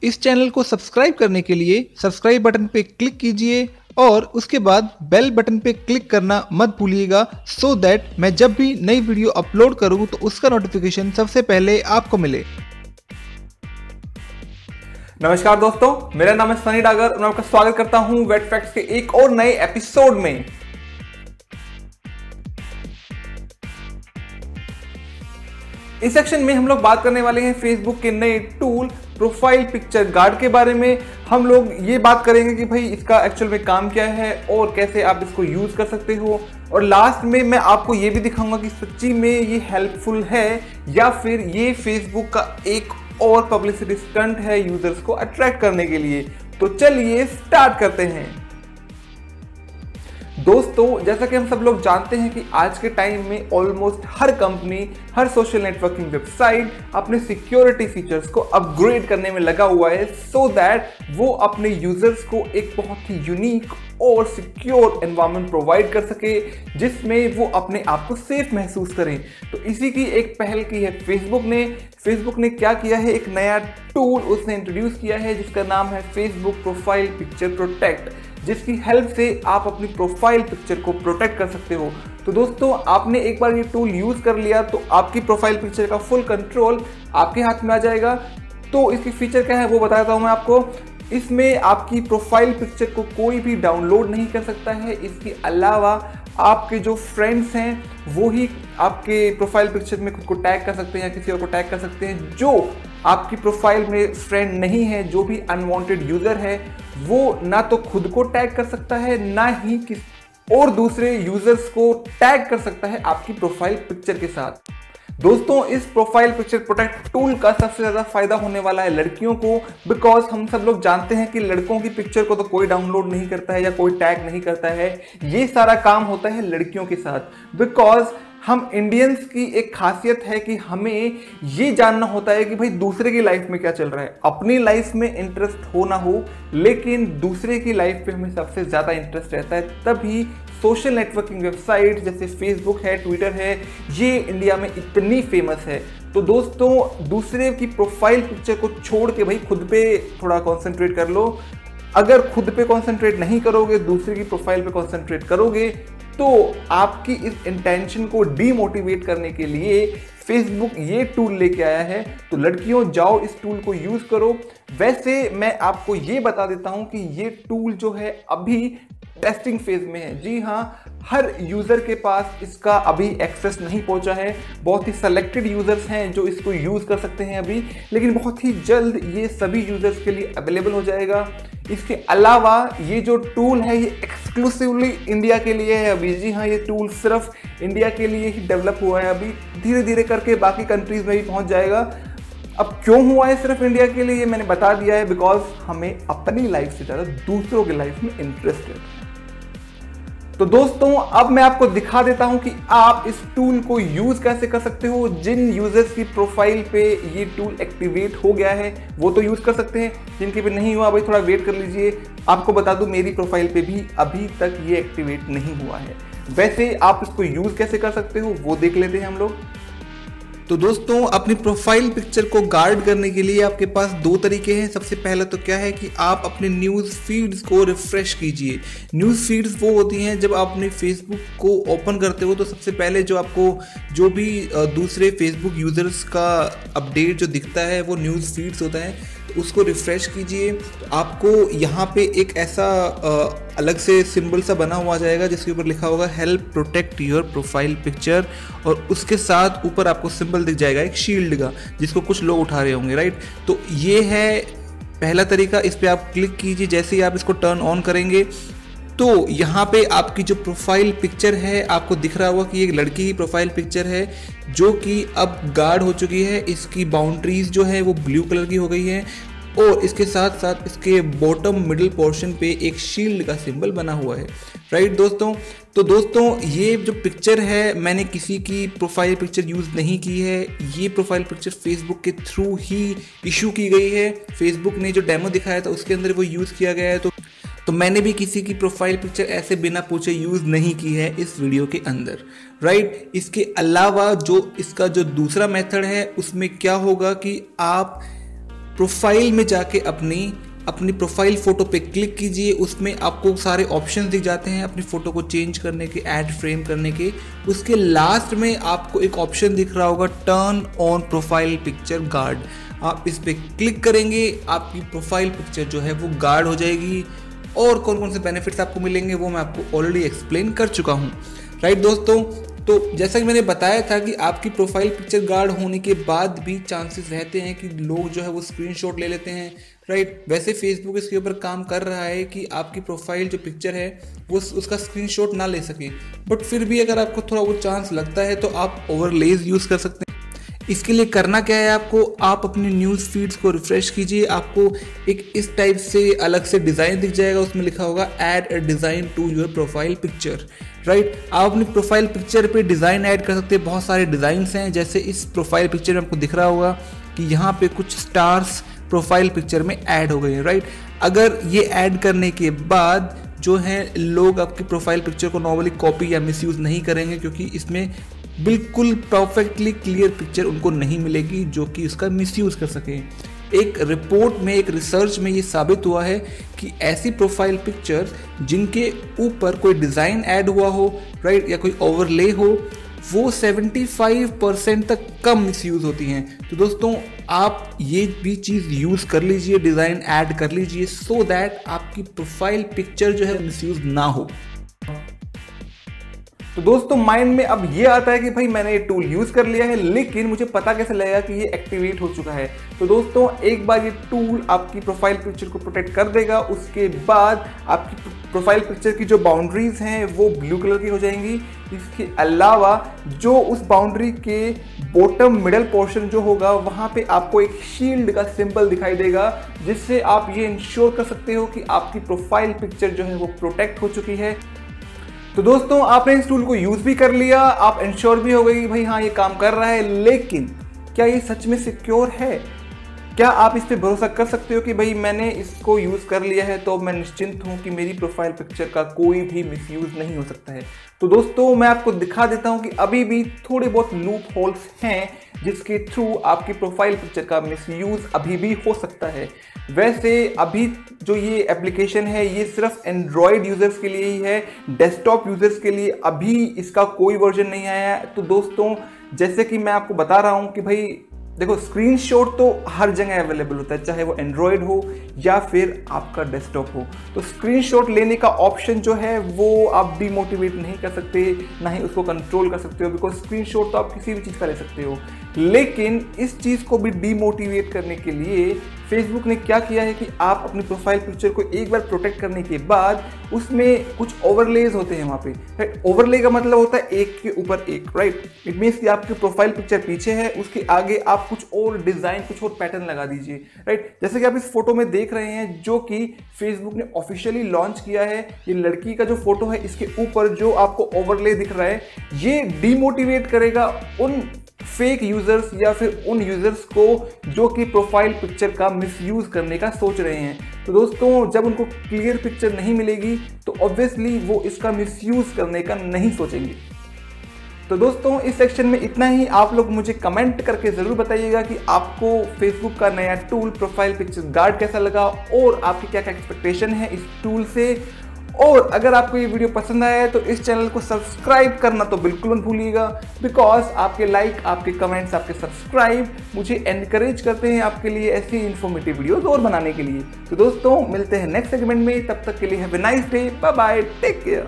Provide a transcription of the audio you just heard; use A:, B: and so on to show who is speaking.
A: इस चैनल को सब्सक्राइब करने के लिए सब्सक्राइब बटन पे क्लिक कीजिए और उसके बाद बेल बटन पे क्लिक करना मत भूलिएगा, सो दैट मैं जब भी नई वीडियो अपलोड करूं तो उसका नोटिफिकेशन सबसे पहले आपको मिले।
B: नमस्कार दोस्तों, मेरा नाम है सनी डागर और मैं आपका स्वागत करता हूं वेट फैक्ट्स के एक और नए एपिसोड में। इस सेक्शन में हम लोग बात करने वाले हैं फेसबुक के नए टूल प्रोफाइल पिक्चर गार्ड के बारे में। हम लोग ये बात करेंगे कि भाई इसका एक्चुअल में काम क्या है और कैसे आप इसको यूज कर सकते हो, और लास्ट में मैं आपको ये भी दिखाऊंगा कि सच्ची में ये हेल्पफुल है या फिर ये फेसबुक का एक और पब्लिसिटी स्टंट है यूजर्स को अट्रैक्ट करने के लिए। तो चलिए स्टार्ट करते हैं। दोस्तों, जैसा कि हम सब लोग जानते हैं कि आज के टाइम में ऑलमोस्ट हर कंपनी, हर सोशल नेटवर्किंग वेबसाइट अपने सिक्योरिटी फीचर्स को अपग्रेड करने में लगा हुआ है, सो दैट वो अपने यूजर्स को एक बहुत ही यूनिक और सिक्योर एनवायरनमेंट प्रोवाइड कर सके जिसमें वो अपने आप को सेफ महसूस करें। तो इसी की एक पहल की है फेसबुक ने क्या किया है, एक नया टूल उसने इंट्रोड्यूस किया है जिसका नाम है फेसबुक प्रोफाइल पिक्चर प्रोटेक्ट, जिसकी हेल्प से आप अपनी प्रोफाइल पिक्चर को प्रोटेक्ट कर सकते हो। तो दोस्तों, आपने एक बार ये टूल यूज कर लिया तो आपकी प्रोफाइल पिक्चर का फुल कंट्रोल आपके हाथ में आ जाएगा। तो इसकी फीचर क्या है वो बताता हूं मैं आपको। इसमें आपकी प्रोफाइल पिक्चर को कोई भी डाउनलोड नहीं कर सकता है। इसके अलावा आपके जो फ्रेंड्स हैं वो ही आपके प्रोफाइल पिक्चर में खुद को टैग कर सकते हैं या किसी और को टैग कर सकते हैं। जो आपकी प्रोफाइल में फ्रेंड नहीं है, जो भी अनवांटेड यूजर है, वो ना तो खुद को टैग कर सकता है ना ही किसी और दूसरे यूजर्स को टैग कर सकता है आपकी प्रोफाइल पिक्चर के साथ। दोस्तों, इस प्रोफाइल पिक्चर प्रोटेक्ट टूल का सबसे ज्यादा फायदा होने वाला है लड़कियों को, बिकॉज हम सब लोग जानते हैं कि लड़कों की पिक्चर को तो कोई डाउनलोड नहीं करता है या कोई टैग नहीं करता है। ये सारा काम होता है लड़कियों के साथ, बिकॉज हम इंडियंस की एक खासियत है कि हमें ये जानना होता है कि भाई दूसरे की लाइफ में क्या चल रहा है। अपनी लाइफ में इंटरेस्ट हो ना हो, लेकिन दूसरे की लाइफ पे हमें सबसे ज़्यादा इंटरेस्ट रहता है। तभी सोशल नेटवर्किंग वेबसाइट जैसे फेसबुक है, ट्विटर है, ये इंडिया में इतनी फेमस है। तो दोस्तों, दूसरे की प्रोफाइल पिक्चर को छोड़ के भाई खुद पे थोड़ा कॉन्सेंट्रेट कर लो। अगर खुद पे कॉन्सेंट्रेट नहीं करोगे, दूसरे की प्रोफाइल पे कॉन्सेंट्रेट करोगे, तो आपकी इस इंटेंशन को डीमोटिवेट करने के लिए फेसबुक ये टूल लेके आया है। तो लड़कियों, जाओ इस टूल को यूज करो। वैसे मैं आपको ये बता देता हूं कि ये टूल जो है अभी टेस्टिंग फेज में है। जी हाँ, हर यूजर के पास इसका अभी एक्सेस नहीं पहुंचा है। बहुत ही सेलेक्टेड यूजर्स हैं जो इसको यूज कर सकते हैं अभी, लेकिन बहुत ही जल्द ये सभी यूजर्स के लिए अवेलेबल हो जाएगा। इसके अलावा ये जो टूल है ये एक्सक्लूसिवली इंडिया के लिए है अभी। जी हाँ, ये टूल सिर्फ इंडिया के लिए ही डेवलप हुआ है। अभी धीरे धीरे करके बाकी कंट्रीज में भी पहुंच जाएगा। अब क्यों हुआ है सिर्फ इंडिया के लिए, ये मैंने बता दिया है, बिकॉज हमें अपनी लाइफ से ज़्यादा दूसरों की लाइफ में इंटरेस्ट है। तो दोस्तों, अब मैं आपको दिखा देता हूं कि आप इस टूल को यूज कैसे कर सकते हो। जिन यूजर्स की प्रोफाइल पे ये टूल एक्टिवेट हो गया है वो तो यूज कर सकते हैं, जिनके पे नहीं हुआ भाई थोड़ा वेट कर लीजिए। आपको बता दूं, मेरी प्रोफाइल पे भी अभी तक ये एक्टिवेट नहीं हुआ है। वैसे आप इसको यूज कैसे कर सकते हो वो देख लेते हैं हम लोग।
A: तो दोस्तों, अपनी प्रोफाइल पिक्चर को गार्ड करने के लिए आपके पास दो तरीके हैं। सबसे पहला तो क्या है कि आप अपने न्यूज़ फीड्स को रिफ्रेश कीजिए। न्यूज़ फीड्स वो होती हैं जब आप अपने फेसबुक को ओपन करते हो तो सबसे पहले जो आपको जो भी दूसरे फेसबुक यूज़र्स का अपडेट जो दिखता है वो न्यूज़ फीड्स होता है। तो उसको रिफ्रेश कीजिए, तो आपको यहाँ पे एक ऐसा अलग से सिंबल सा बना हुआ जाएगा जिसके ऊपर लिखा होगा help protect your profile picture, और उसके साथ ऊपर आपको सिंबल दिख जाएगा एक शील्ड का, जिसको कुछ लोग उठा रहे होंगे, राइट। तो ये है पहला तरीका। इस पर आप क्लिक कीजिए। जैसे ही आप इसको टर्न ऑन करेंगे तो यहाँ पे आपकी जो प्रोफाइल पिक्चर है आपको दिख रहा होगा कि एक लड़की की प्रोफाइल पिक्चर है जो कि अब गार्ड हो चुकी है। इसकी बाउंड्रीज जो है वो ब्लू कलर की हो गई है, और इसके साथ साथ इसके बॉटम मिडिल पोर्शन पे एक शील्ड का सिंबल बना हुआ है, राइट दोस्तों। तो दोस्तों, ये जो पिक्चर है मैंने किसी की प्रोफाइल पिक्चर यूज़ नहीं की है। ये प्रोफाइल पिक्चर फेसबुक के थ्रू ही इशू की गई है। फेसबुक ने जो डेमो दिखाया था उसके अंदर वो यूज़ किया गया है। तो मैंने भी किसी की प्रोफाइल पिक्चर ऐसे बिना पूछे यूज़ नहीं की है इस वीडियो के अंदर, राइट। इसके अलावा जो इसका जो दूसरा मेथड है उसमें क्या होगा कि आप प्रोफाइल में जाके अपनी प्रोफाइल फ़ोटो पे क्लिक कीजिए। उसमें आपको सारे ऑप्शंस दिख जाते हैं अपनी फ़ोटो को चेंज करने के, ऐड फ्रेम करने के। उसके लास्ट में आपको एक ऑप्शन दिख रहा होगा turn on profile picture guard. आप इस पर क्लिक करेंगे, आपकी प्रोफाइल पिक्चर जो है वो गार्ड हो जाएगी। और कौन कौन से बेनिफिट्स आपको मिलेंगे वो मैं आपको ऑलरेडी एक्सप्लेन कर चुका हूँ। राइट दोस्तों, तो जैसा कि मैंने बताया था कि आपकी प्रोफाइल पिक्चर गार्ड होने के बाद भी चांसेस रहते हैं कि लोग जो है वो स्क्रीनशॉट ले लेते हैं। राइट, वैसे फेसबुक इसके ऊपर काम कर रहा है कि आपकी प्रोफाइल जो पिक्चर है वो उसका स्क्रीनशॉट ना ले सके, बट फिर भी अगर आपको थोड़ा वो चांस लगता है तो आप ओवरलेज यूज़ कर सकते हैं। इसके लिए करना क्या है आपको, आप अपनी न्यूज़ फीड्स को रिफ्रेश कीजिए। आपको एक इस टाइप से अलग से डिज़ाइन दिख जाएगा, उसमें लिखा होगा add a design to your profile picture. Right, आप अपनी प्रोफाइल पिक्चर पे डिज़ाइन ऐड कर सकते हैं। बहुत सारे डिज़ाइंस हैं, जैसे इस प्रोफाइल पिक्चर में आपको दिख रहा होगा कि यहाँ पे कुछ स्टार्स प्रोफाइल पिक्चर में ऐड हो गए हैं। राइट, अगर ये ऐड करने के बाद जो है लोग आपकी प्रोफाइल पिक्चर को नॉर्मली कॉपी या मिसयूज़ नहीं करेंगे, क्योंकि इसमें बिल्कुल परफेक्टली क्लियर पिक्चर उनको नहीं मिलेगी जो कि इसका मिसयूज़ कर सके। एक रिपोर्ट में, एक रिसर्च में ये साबित हुआ है कि ऐसी प्रोफाइल पिक्चर जिनके ऊपर कोई डिज़ाइन ऐड हुआ हो, राइट, या कोई ओवरले हो, वो 75% तक कम मिसयूज़ होती हैं। तो दोस्तों आप ये भी चीज़ यूज़ कर लीजिए, डिज़ाइन ऐड कर लीजिए, सो दैट आपकी प्रोफाइल पिक्चर जो है मिसयूज़ ना हो।
B: तो दोस्तों माइंड में अब ये आता है कि भाई मैंने ये टूल यूज़ कर लिया है, लेकिन मुझे पता कैसे लगेगा कि ये एक्टिवेट हो चुका है। तो दोस्तों एक बार ये टूल आपकी प्रोफाइल पिक्चर को प्रोटेक्ट कर देगा, उसके बाद आपकी प्रोफाइल पिक्चर की जो बाउंड्रीज हैं वो ब्लू कलर की हो जाएंगी। इसके अलावा जो उस बाउंड्री के बॉटम मिडल पोर्शन जो होगा वहाँ पे आपको एक शील्ड का सिंबल दिखाई देगा, जिससे आप ये इंश्योर कर सकते हो कि आपकी प्रोफाइल पिक्चर जो है वो प्रोटेक्ट हो चुकी है। तो दोस्तों आपने इस टूल को यूज़ भी कर लिया, आप इंश्योर भी हो गए कि भाई हाँ ये काम कर रहा है, लेकिन क्या ये सच में सिक्योर है? क्या आप इस पे भरोसा कर सकते हो कि भाई मैंने इसको यूज़ कर लिया है तो मैं निश्चिंत हूँ कि मेरी प्रोफाइल पिक्चर का कोई भी मिसयूज़ नहीं हो सकता है? तो दोस्तों मैं आपको दिखा देता हूँ कि अभी भी थोड़े बहुत लूप होल्स हैं जिसके थ्रू आपकी प्रोफाइल पिक्चर का मिसयूज़ अभी भी हो सकता है। वैसे अभी जो ये एप्लीकेशन है ये सिर्फ एंड्रॉयड यूज़र्स के लिए ही है, डेस्कटॉप यूज़र्स के लिए अभी इसका कोई वर्जन नहीं आया है। तो दोस्तों जैसे कि मैं आपको बता रहा हूँ कि भाई देखो, स्क्रीनशॉट तो हर जगह अवेलेबल होता है, चाहे वो एंड्रॉयड हो या फिर आपका डेस्कटॉप हो। तो स्क्रीनशॉट लेने का ऑप्शन जो है वो आप डीमोटिवेट नहीं कर सकते, ना ही उसको कंट्रोल कर सकते हो, बिकॉज स्क्रीनशॉट तो आप किसी भी चीज़ का ले सकते हो। लेकिन इस चीज़ को भी डीमोटिवेट करने के लिए फेसबुक ने क्या किया है कि आप अपनी प्रोफाइल पिक्चर को एक बार प्रोटेक्ट करने के बाद उसमें कुछ ओवरलेज होते हैं वहाँ पे। राइट, ओवरले का मतलब होता है एक के ऊपर एक। राइट, इट मीन्स कि आपकी प्रोफाइल पिक्चर पीछे है, उसके आगे आप कुछ और डिज़ाइन, कुछ और पैटर्न लगा दीजिए। राइट, जैसे कि आप इस फोटो में देख रहे हैं जो कि फेसबुक ने ऑफिशियली लॉन्च किया है। ये लड़की का जो फोटो है, इसके ऊपर जो आपको ओवरले दिख रहा है ये डीमोटिवेट करेगा उन फेक यूजर्स या फिर उन यूजर्स को जो कि प्रोफाइल पिक्चर का मिसयूज करने का सोच रहे हैं। तो दोस्तों जब उनको क्लियर पिक्चर नहीं मिलेगी तो ऑब्वियसली वो इसका मिसयूज करने का नहीं सोचेंगे। तो दोस्तों इस सेक्शन में इतना ही। आप लोग मुझे कमेंट करके ज़रूर बताइएगा कि आपको फेसबुक का नया टूल प्रोफाइल पिक्चर गार्ड कैसा लगा और आपकी क्या क्या एक्सपेक्टेशन है इस टूल से। और अगर आपको ये वीडियो पसंद आया है तो इस चैनल को सब्सक्राइब करना तो बिल्कुल मत भूलिएगा, बिकॉज आपके लाइक, आपके कमेंट्स, आपके सब्सक्राइब मुझे एनकरेज करते हैं आपके लिए ऐसी इन्फॉर्मेटिव वीडियोस और बनाने के लिए। तो दोस्तों मिलते हैं नेक्स्ट सेगमेंट में, तब तक के लिए have a nice day, bye bye, take care.